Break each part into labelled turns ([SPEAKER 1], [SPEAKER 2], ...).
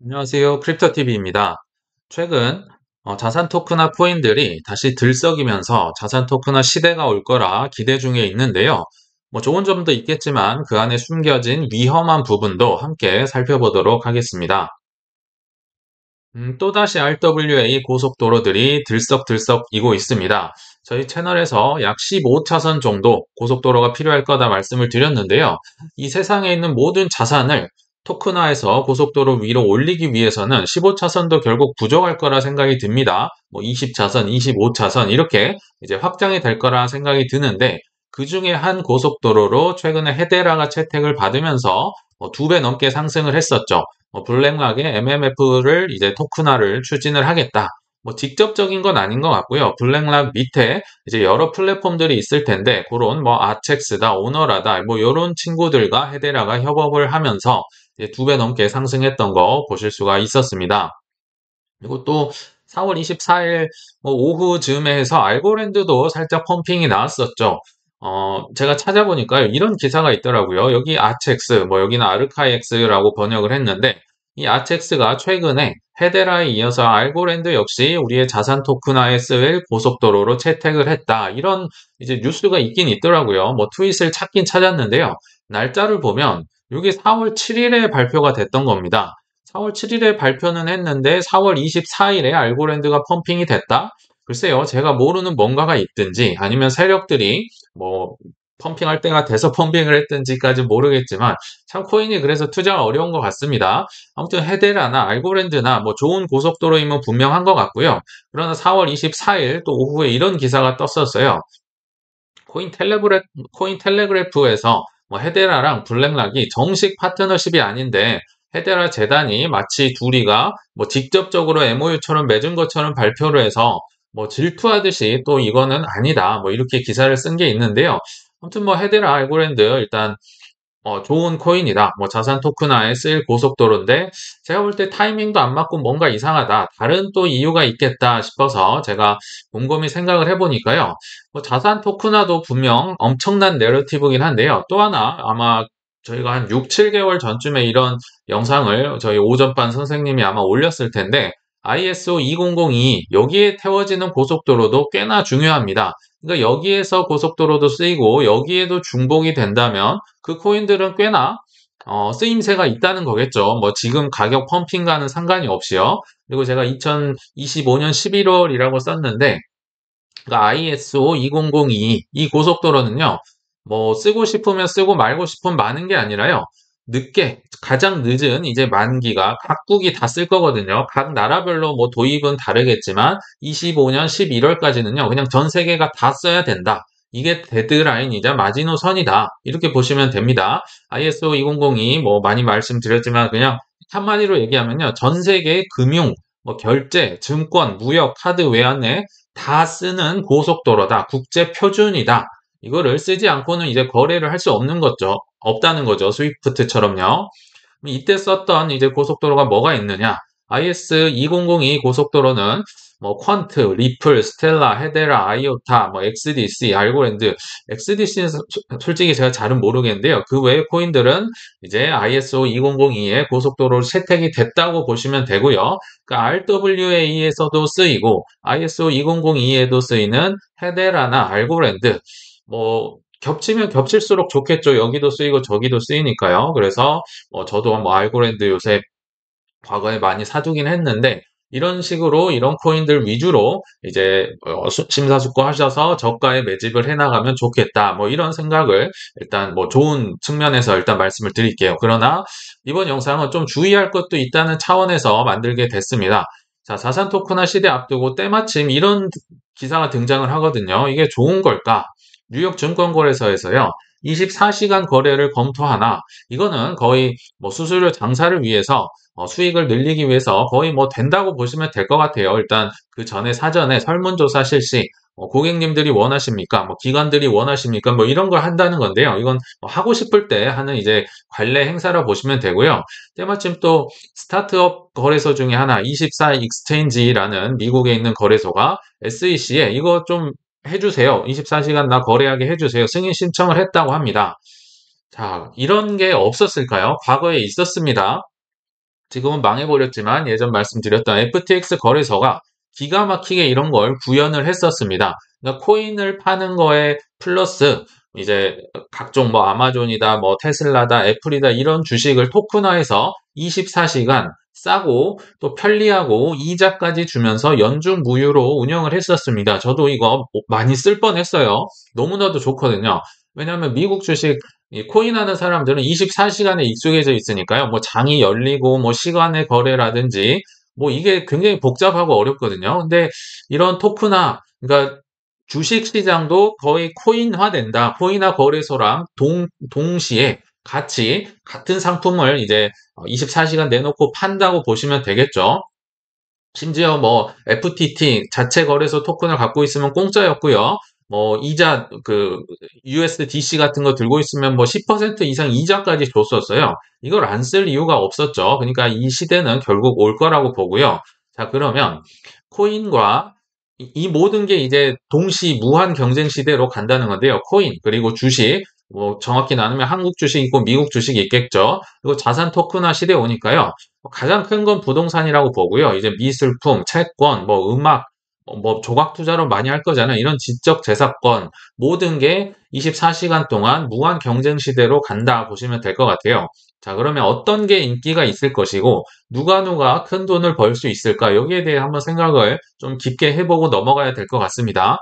[SPEAKER 1] 안녕하세요. 크립토TV입니다. 최근 자산 토크나 코인들이 다시 들썩이면서 자산 토크나 시대가 올 거라 기대 중에 있는데요. 좋은 점도 있겠지만 그 안에 숨겨진 위험한 부분도 함께 살펴보도록 하겠습니다. 또다시 RWA 고속도로들이 들썩들썩이고 있습니다. 저희 채널에서 약 15차선 정도 고속도로가 필요할 거다 말씀을 드렸는데요. 이 세상에 있는 모든 자산을 토큰화해서 고속도로 위로 올리기 위해서는 15차선도 결국 부족할 거라 생각이 듭니다. 20차선, 25차선 이렇게 이제 확장이 될 거라 생각이 드는데 그 중에 한 고속도로로 최근에 헤데라가 채택을 받으면서 2배 넘게 상승을 했었죠. 블랙락의 MMF를 이제 토큰화를 추진을 하겠다. 직접적인 건 아닌 것 같고요. 블랙락 밑에 이제 여러 플랫폼들이 있을 텐데 그런 아첵스다, 오너라다 요런 친구들과 헤데라가 협업을 하면서 이제 2배 넘게 상승했던 거 보실 수가 있었습니다. 그리고 또 4월 24일 오후 즈음에 해서 알고랜드도 살짝 펌핑이 나왔었죠. 제가 찾아보니까요, 이런 기사가 있더라고요. 여기 아첵스, 여기는 아르카이엑스라고 번역을 했는데, 이 아첵스가 최근에 헤데라에 이어서 알고랜드 역시 우리의 자산 토큰화에 쓰일 고속도로로 채택을 했다. 이런 이제 뉴스가 있긴 있더라고요. 트윗을 찾긴 찾았는데요. 날짜를 보면 이게 4월 7일에 발표가 됐던 겁니다. 4월 7일에 발표는 했는데 4월 24일에 알고랜드가 펌핑이 됐다? 글쎄요, 제가 모르는 뭔가가 있든지 아니면 세력들이 뭐 펌핑할 때가 돼서 펌핑을 했든지까지 모르겠지만 참 코인이 그래서 투자가 어려운 것 같습니다. 아무튼 헤데라나 알고랜드나 좋은 고속도로이면 분명한 것 같고요. 그러나 4월 24일 또 오후에 이런 기사가 떴었어요. 코인 텔레그래프에서 헤데라랑 블랙락이 정식 파트너십이 아닌데 헤데라 재단이 마치 둘이가 직접적으로 MOU처럼 맺은 것처럼 발표를 해서 질투하듯이 또 이거는 아니다. 이렇게 기사를 쓴 게 있는데요. 아무튼 헤데라 알고랜드 일단 좋은 코인이다. 자산 토큰화에 쓰일 고속도로인데 제가 볼 때 타이밍도 안 맞고 뭔가 이상하다. 다른 또 이유가 있겠다 싶어서 제가 곰곰이 생각을 해보니까요. 자산 토큰화도 분명 엄청난 내러티브긴 한데요. 또 하나 아마 저희가 한 6, 7개월 전쯤에 이런 영상을 저희 오전반 선생님이 아마 올렸을 텐데 ISO 2002 여기에 태워지는 고속도로도 꽤나 중요합니다. 그러니까 여기에서 고속도로도 쓰이고 여기에도 중복이 된다면 그 코인들은 꽤나 쓰임새가 있다는 거겠죠. 지금 가격 펌핑과는 상관이 없이요. 그리고 제가 2025년 11월이라고 썼는데 그 ISO 2002 이 고속도로는요. 쓰고 싶으면 쓰고 말고 싶으면 마는 게 아니라요. 늦게 가장 늦은 이제 만기가 각국이 다 쓸 거거든요. 각 나라별로 도입은 다르겠지만 25년 11월까지는요. 그냥 전 세계가 다 써야 된다. 이게 데드라인이자 마지노선이다. 이렇게 보시면 됩니다. ISO 2002 많이 말씀드렸지만 그냥 한마디로 얘기하면요. 전 세계의 금융, 결제, 증권, 무역, 카드 외환에 다 쓰는 고속도로다. 국제 표준이다. 이거를 쓰지 않고는 이제 거래를 할 수 없는 거죠. 없다는 거죠. 스위프트처럼요. 이때 썼던 이제 고속도로가 뭐가 있느냐? IS2002 고속도로는 퀀트, 리플, 스텔라, 헤데라, 아이오타, XDC, 알고랜드, XDC는 솔직히 제가 잘은 모르겠는데요. 그 외의 코인들은 이제 ISO 2002의 고속도로로 채택이 됐다고 보시면 되고요. 그러니까 RWA에서도 쓰이고 ISO 2002에도 쓰이는 헤데라나 알고랜드, 겹치면 겹칠수록 좋겠죠. 여기도 쓰이고 저기도 쓰이니까요. 그래서 저도 알고랜드 요새 과거에 많이 사두긴 했는데 이런 식으로 이런 코인들 위주로 이제 심사숙고하셔서 저가에 매집을 해나가면 좋겠다. 이런 생각을 일단 좋은 측면에서 일단 말씀을 드릴게요. 그러나 이번 영상은 좀 주의할 것도 있다는 차원에서 만들게 됐습니다. 자, 자산 토큰화 시대 앞두고 때마침 이런 기사가 등장을 하거든요. 이게 좋은 걸까? 뉴욕 증권거래소에서요. 24시간 거래를 검토하나 이거는 거의 수수료 장사를 위해서 수익을 늘리기 위해서 거의 된다고 보시면 될 것 같아요. 일단 그 전에 사전에 설문조사 실시, 고객님들이 원하십니까? 기관들이 원하십니까? 이런 걸 한다는 건데요. 이건 하고 싶을 때 하는 이제 관례 행사라 보시면 되고요. 때마침 또 스타트업 거래소 중에 하나, 24 익스체인지라는 미국에 있는 거래소가 SEC에 이거 좀 해주세요. 24시간 나 거래하게 해주세요. 승인 신청을 했다고 합니다. 자, 이런 게 없었을까요? 과거에 있었습니다. 지금은 망해버렸지만 예전 말씀드렸던 FTX 거래소가 기가 막히게 이런 걸 구현을 했었습니다. 그러니까 코인을 파는 거에 플러스 이제 각종 뭐 아마존이다, 뭐 테슬라다, 애플이다 이런 주식을 토큰화해서 24시간 싸고 또 편리하고 이자까지 주면서 연중무휴로 운영을 했었습니다. 저도 이거 많이 쓸 뻔했어요. 너무나도 좋거든요. 왜냐하면 미국 주식 이 코인하는 사람들은 24시간에 익숙해져 있으니까요. 뭐 장이 열리고 뭐 시간의 거래라든지 뭐 이게 굉장히 복잡하고 어렵거든요. 근데 이런 토크나 그러니까 주식 시장도 거의 코인화된다. 코인화 거래소랑 동시에 같이 같은 상품을 이제 24시간 내놓고 판다고 보시면 되겠죠. 심지어 뭐 FTT 자체 거래소 토큰을 갖고 있으면 공짜였고요. 뭐 이자 그 USDC 같은 거 들고 있으면 뭐 10% 이상 이자까지 줬었어요. 이걸 안 쓸 이유가 없었죠. 그러니까 이 시대는 결국 올 거라고 보고요. 자, 그러면 코인과 이 모든 게 이제 동시 무한 경쟁 시대로 간다는 건데요. 코인 그리고 주식 뭐 정확히 나누면 한국 주식 있고 미국 주식이 있겠죠. 그리고 자산 토큰화 시대에 오니까요. 가장 큰 건 부동산이라고 보고요. 이제 미술품, 채권, 뭐 음악, 뭐 조각 투자로 많이 할 거잖아요. 이런 지적 재산권 모든 게 24시간 동안 무한 경쟁 시대로 간다 보시면 될 것 같아요. 자, 그러면 어떤 게 인기가 있을 것이고 누가 큰 돈을 벌 수 있을까? 여기에 대해 한번 생각을 좀 깊게 해보고 넘어가야 될 것 같습니다.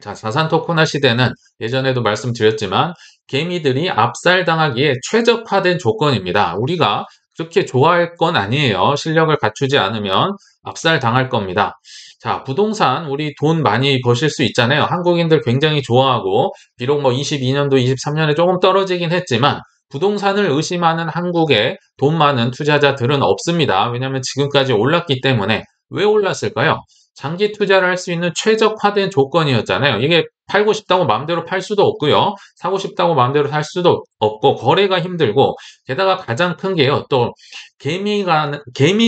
[SPEAKER 1] 자, 자산 토큰화 시대는 예전에도 말씀드렸지만 개미들이 압살당하기에 최적화된 조건입니다. 우리가 그렇게 좋아할 건 아니에요. 실력을 갖추지 않으면 압살당할 겁니다. 자, 부동산 우리 돈 많이 버실 수 있잖아요. 한국인들 굉장히 좋아하고 비록 뭐 22년도, 23년에 조금 떨어지긴 했지만 부동산을 의심하는 한국에 돈 많은 투자자들은 없습니다. 왜냐하면 지금까지 올랐기 때문에. 왜 올랐을까요? 장기 투자를 할 수 있는 최적화된 조건이었잖아요. 이게 팔고 싶다고 마음대로 팔 수도 없고요. 사고 싶다고 마음대로 살 수도 없고 거래가 힘들고 게다가 가장 큰 게요. 또 개미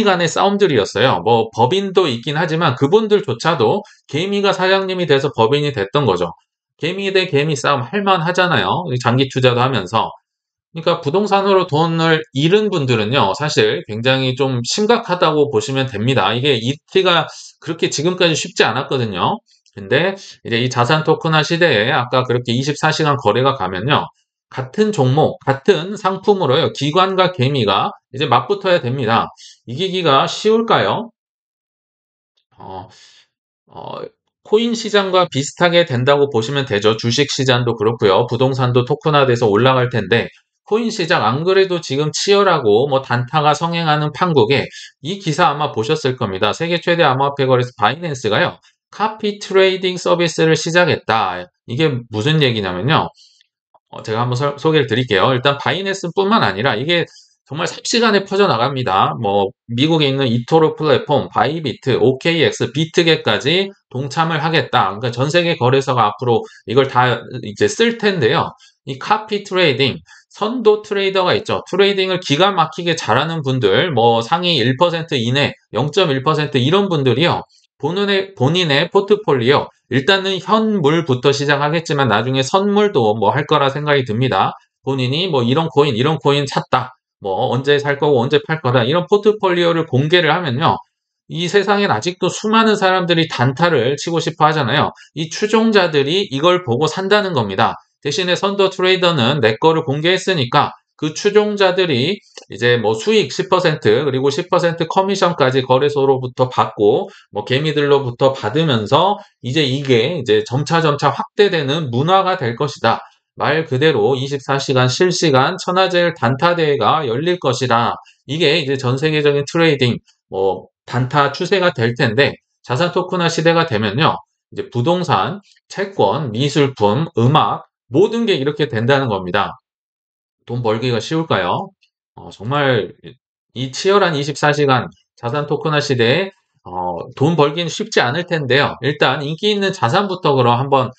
[SPEAKER 1] 간의 싸움들이었어요. 뭐 법인도 있긴 하지만 그분들조차도 개미가 사장님이 돼서 법인이 됐던 거죠. 개미 대 개미 싸움 할 만하잖아요. 장기 투자도 하면서. 그러니까 부동산으로 돈을 잃은 분들은요, 사실 굉장히 좀 심각하다고 보시면 됩니다. 이게 잃기가 그렇게 지금까지 쉽지 않았거든요. 근데 이제 이 자산 토큰화 시대에 아까 그렇게 24시간 거래가 가면요, 같은 종목, 같은 상품으로요, 기관과 개미가 이제 맞붙어야 됩니다. 이기기가 쉬울까요? 어, 어, 코인 시장과 비슷하게 된다고 보시면 되죠. 주식 시장도 그렇고요. 부동산도 토큰화돼서 올라갈 텐데 코인 시장 안 그래도 지금 치열하고 뭐 단타가 성행하는 판국에 이 기사 아마 보셨을 겁니다. 세계 최대 암호화폐 거래소 바이낸스가요. 카피 트레이딩 서비스를 시작했다. 이게 무슨 얘기냐면요. 제가 한번 소개를 드릴게요. 일단 바이낸스뿐만 아니라 이게 정말 삽시간에 퍼져나갑니다. 뭐 미국에 있는 이토로 플랫폼, 바이비트, OKX, 비트겟까지 동참을 하겠다. 그러니까 전 세계 거래소가 앞으로 이걸 다 이제 쓸 텐데요. 이 카피 트레이딩, 선도 트레이더가 있죠. 트레이딩을 기가 막히게 잘하는 분들, 뭐 상위 1% 이내, 0.1% 이런 분들이요. 본인의 포트폴리오, 일단은 현물부터 시작하겠지만 나중에 선물도 뭐 할 거라 생각이 듭니다. 본인이 뭐 이런 코인 샀다. 뭐 언제 살 거고 언제 팔 거다. 이런 포트폴리오를 공개를 하면요. 이 세상엔 아직도 수많은 사람들이 단타를 치고 싶어 하잖아요. 이 추종자들이 이걸 보고 산다는 겁니다. 대신에 선도 트레이더는 내 거를 공개했으니까 그 추종자들이 이제 뭐 수익 10% 그리고 10% 커미션까지 거래소로부터 받고 뭐 개미들로부터 받으면서 이제 이게 이제 점차 확대되는 문화가 될 것이다. 말 그대로 24시간 실시간 천하제일 단타 대회가 열릴 것이다. 이게 이제 전 세계적인 트레이딩 뭐 단타 추세가 될 텐데 자산 토큰화 시대가 되면요. 이제 부동산, 채권, 미술품, 음악 모든 게 이렇게 된다는 겁니다. 돈 벌기가 쉬울까요? 정말 이 치열한 24시간 자산 토큰화 시대에 돈 벌기는 쉽지 않을 텐데요. 일단 인기 있는 자산부터 그럼 한번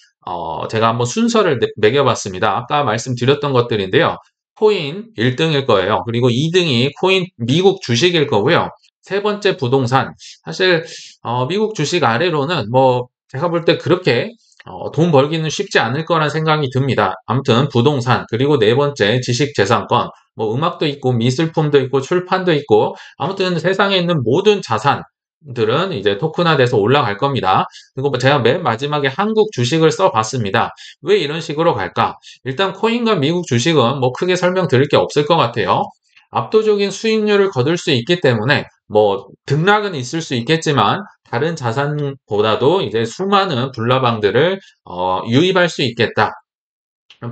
[SPEAKER 1] 제가 한번 순서를 매겨봤습니다. 아까 말씀드렸던 것들인데요. 코인 1등일 거예요. 그리고 2등이 코인 미국 주식일 거고요. 세 번째 부동산. 사실 미국 주식 아래로는 뭐 제가 볼 때 그렇게 돈 벌기는 쉽지 않을 거란 생각이 듭니다. 아무튼 부동산, 그리고 네 번째 지식재산권, 뭐 음악도 있고 미술품도 있고 출판도 있고 아무튼 세상에 있는 모든 자산들은 이제 토큰화돼서 올라갈 겁니다. 그리고 뭐 제가 맨 마지막에 한국 주식을 써봤습니다. 왜 이런 식으로 갈까? 일단 코인과 미국 주식은 뭐 크게 설명드릴 게 없을 것 같아요. 압도적인 수익률을 거둘 수 있기 때문에 뭐 등락은 있을 수 있겠지만 다른 자산보다도 이제 수많은 불나방들을 유입할 수 있겠다.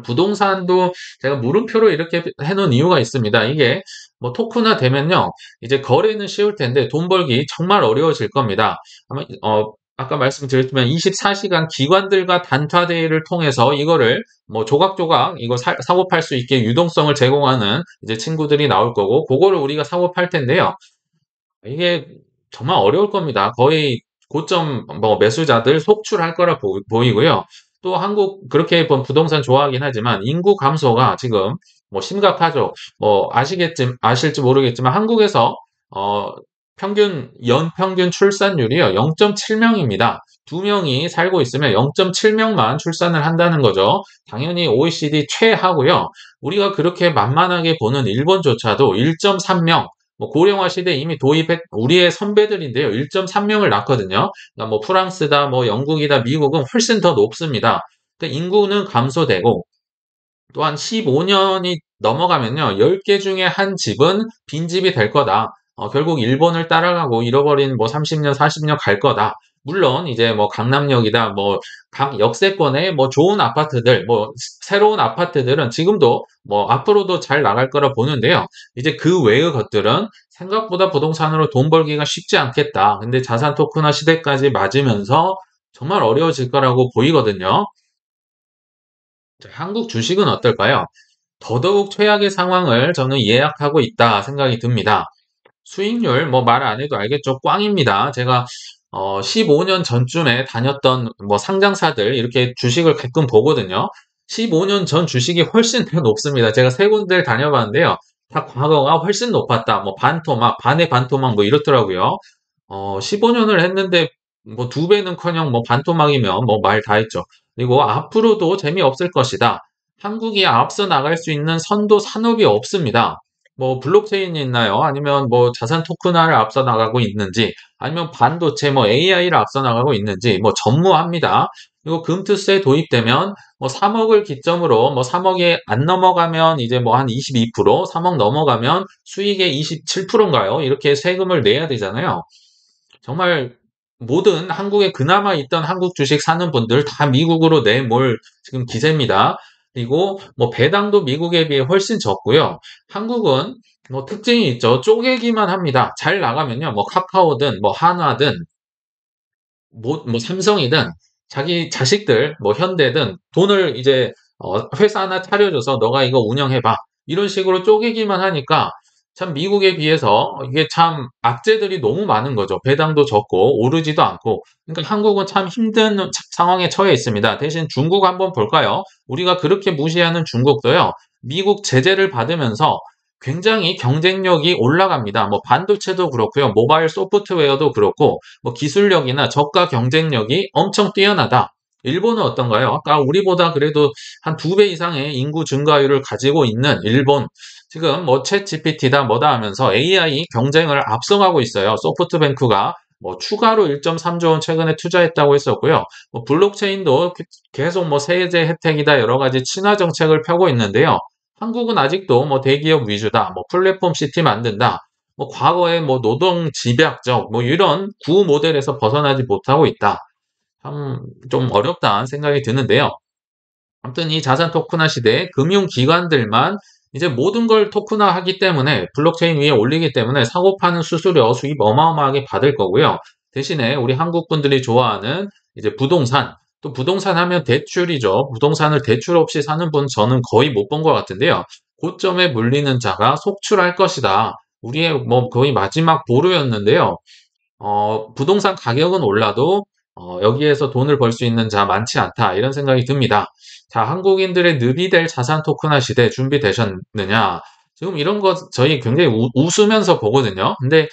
[SPEAKER 1] 부동산도 제가 물음표로 이렇게 해놓은 이유가 있습니다. 이게 뭐 토큰화 되면요, 이제 거래는 쉬울 텐데 돈 벌기 정말 어려워질 겁니다. 아까 말씀드렸지만 24시간 기관들과 단타 대회를 통해서 이거를 뭐 조각조각 이거 사고 팔 수 있게 유동성을 제공하는 이제 친구들이 나올 거고, 그거를 우리가 사고 팔 텐데요. 이게 정말 어려울 겁니다. 거의 고점 뭐 매수자들 속출할 거라 보이고요. 또 한국 그렇게 부동산 좋아하긴 하지만 인구 감소가 지금 뭐 심각하죠. 뭐 아실지 모르겠지만 한국에서 어 연평균 출산율이요 0.7명입니다. 두 명이 살고 있으면 0.7명만 출산을 한다는 거죠. 당연히 OECD 최하고요. 우리가 그렇게 만만하게 보는 일본조차도 1.3명, 뭐 고령화 시대에 이미 우리의 선배들인데요. 1.3명을 낳거든요. 그러니까 뭐 프랑스다, 뭐 영국이다, 미국은 훨씬 더 높습니다. 그러니까 인구는 감소되고 또한 15년이 넘어가면요. 10개 중에 한 집은 빈집이 될 거다. 결국 일본을 따라가고 잃어버린 뭐 30년, 40년 갈 거다. 물론 이제 뭐 강남역이다, 뭐 각 역세권에 뭐 좋은 아파트들, 뭐 새로운 아파트들은 지금도 뭐 앞으로도 잘 나갈 거라 보는데요. 이제 그 외의 것들은 생각보다 부동산으로 돈 벌기가 쉽지 않겠다. 근데 자산 토큰화 시대까지 맞으면서 정말 어려워질 거라고 보이거든요. 자, 한국 주식은 어떨까요? 더더욱 최악의 상황을 저는 예약하고 있다 생각이 듭니다. 수익률 뭐 말 안 해도 알겠죠. 꽝입니다. 제가 15년 전쯤에 다녔던 뭐 상장사들 이렇게 주식을 가끔 보거든요. 15년 전 주식이 훨씬 더 높습니다. 제가 세 군데를 다녀봤는데요. 다 과거가 훨씬 높았다. 뭐 반토막, 반의 반토막 뭐 이렇더라고요. 15년을 했는데 뭐 두 배는커녕 뭐 반토막이면 뭐 말 다 했죠. 그리고 앞으로도 재미없을 것이다. 한국이 앞서 나갈 수 있는 선도 산업이 없습니다. 뭐 블록체인이 있나요? 아니면 뭐 자산 토큰화를 앞서 나가고 있는지, 아니면 반도체 뭐 AI를 앞서 나가고 있는지 뭐 전무합니다. 그리고 금투세 도입되면 뭐 3억을 기점으로 뭐 3억이 안 넘어가면 이제 뭐 한 22%, 3억 넘어가면 수익의 27%인가요? 이렇게 세금을 내야 되잖아요. 정말 모든 한국에 그나마 있던 한국 주식 사는 분들 다 미국으로 내몰 지금 기세입니다. 그리고 뭐 배당도 미국에 비해 훨씬 적고요. 한국은 뭐 특징이 있죠. 쪼개기만 합니다. 잘 나가면요. 뭐 카카오든 뭐 한화든 뭐 삼성이든 자기 자식들 뭐 현대든 돈을 이제 회사 하나 차려줘서 너가 이거 운영해봐. 이런 식으로 쪼개기만 하니까 참 미국에 비해서 이게 참 악재들이 너무 많은 거죠. 배당도 적고 오르지도 않고. 그러니까 한국은 참 힘든 상황에 처해 있습니다. 대신 중국 한번 볼까요? 우리가 그렇게 무시하는 중국도요. 미국 제재를 받으면서 굉장히 경쟁력이 올라갑니다. 뭐 반도체도 그렇고요. 모바일 소프트웨어도 그렇고 뭐 기술력이나 저가 경쟁력이 엄청 뛰어나다. 일본은 어떤가요? 아까 우리보다 그래도 한 2배 이상의 인구 증가율을 가지고 있는 일본. 지금 뭐 챗 GPT다 뭐다 하면서 AI 경쟁을 앞서가고 있어요. 소프트뱅크가 뭐 추가로 1.3조 원 최근에 투자했다고 했었고요. 뭐 블록체인도 계속 뭐 세제 혜택이다 여러 가지 친화 정책을 펴고 있는데요. 한국은 아직도 뭐 대기업 위주다, 뭐 플랫폼 시티 만든다, 뭐 과거의 뭐 노동 집약적 뭐 이런 구 모델에서 벗어나지 못하고 있다. 참 좀 어렵다는 생각이 드는데요. 아무튼 이 자산 토큰화 시대에 금융기관들만 이제 모든 걸 토큰화하기 때문에 블록체인 위에 올리기 때문에 사고 파는 수수료 수입 어마어마하게 받을 거고요. 대신에 우리 한국 분들이 좋아하는 이제 부동산, 또 부동산 하면 대출이죠. 부동산을 대출 없이 사는 분 저는 거의 못 본 것 같은데요. 고점에 물리는 자가 속출할 것이다. 우리의 뭐 거의 마지막 보루였는데요. 부동산 가격은 올라도 여기에서 돈을 벌 수 있는 자 많지 않다. 이런 생각이 듭니다. 자, 한국인들의 늪이 될 자산 토큰화 시대 준비되셨느냐? 지금 이런 거 저희 굉장히 웃으면서 보거든요. 근데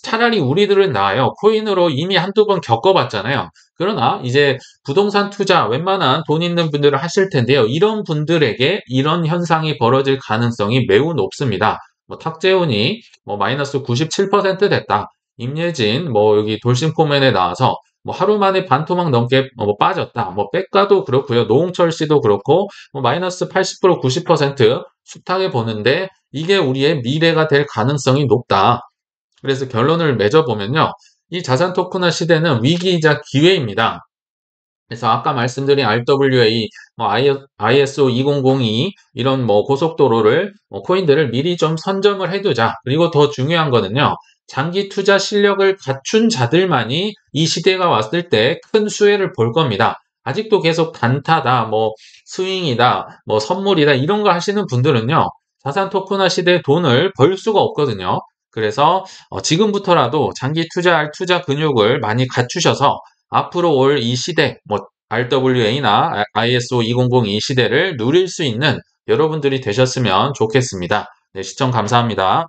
[SPEAKER 1] 차라리 우리들은 나아요. 코인으로 이미 한두 번 겪어봤잖아요. 그러나 이제 부동산 투자 웬만한 돈 있는 분들은 하실 텐데요. 이런 분들에게 이런 현상이 벌어질 가능성이 매우 높습니다. 뭐 탁재훈이 뭐 마이너스 97% 됐다. 임예진 뭐 여기 돌싱포맨에 나와서 뭐 하루 만에 반토막 넘게 뭐 빠졌다. 뭐 백가도 그렇고요. 노홍철 씨도 그렇고 뭐 마이너스 80% 90% 숱하게 보는데 이게 우리의 미래가 될 가능성이 높다. 그래서 결론을 맺어보면요. 이 자산 토큰화 시대는 위기이자 기회입니다. 그래서 아까 말씀드린 RWA, 뭐 ISO 2002 이런 뭐 고속도로를 코인들을 미리 좀 선점을 해두자. 그리고 더 중요한 거는요. 장기 투자 실력을 갖춘 자들만이 이 시대가 왔을 때 큰 수혜를 볼 겁니다. 아직도 계속 단타다, 뭐 스윙이다, 뭐 선물이다 이런 거 하시는 분들은요. 자산 토큰화 시대에 돈을 벌 수가 없거든요. 그래서 지금부터라도 장기 투자할 투자 근육을 많이 갖추셔서 앞으로 올 이 시대, 뭐 RWA나 ISO 2002 시대를 누릴 수 있는 여러분들이 되셨으면 좋겠습니다. 네, 시청 감사합니다.